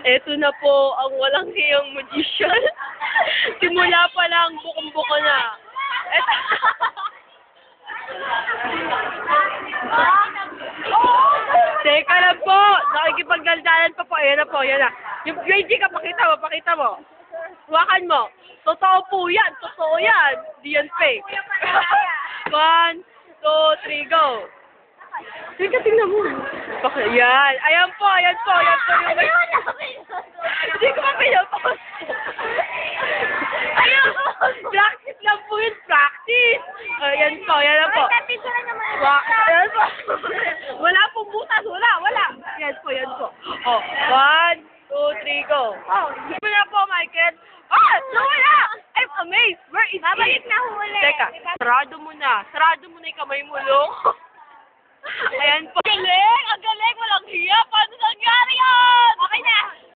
Eto na po ang walang hiyang magician. Simula pa lang, bukong-buko na. Eto. Teka lang po, nakikipagdaldalan pa po. Ayan na po, ayan na. Yung grade ka, pakita mo. Huwakan mo. Totoo po yan, totoo yan. Di yan fake. 1, 2, 3, go. Teka, tingnan mo. Yan. Ayan po yung hindi ko pa pinapost. Practice lang po yun, practice. Ayan po, yan na po. Ayan po. Wala pong butas, wala. Yan po. Oh, 1, 2, 3, go. Oh, hindi na po, Michael. Nawala! I'm amazed. Where is it? Babalik na huli. Teka, sarado mo na yung kamay mo, Long. Ayan po. Ang galing! Walang hiya! Paano nangyari yan? Okay na.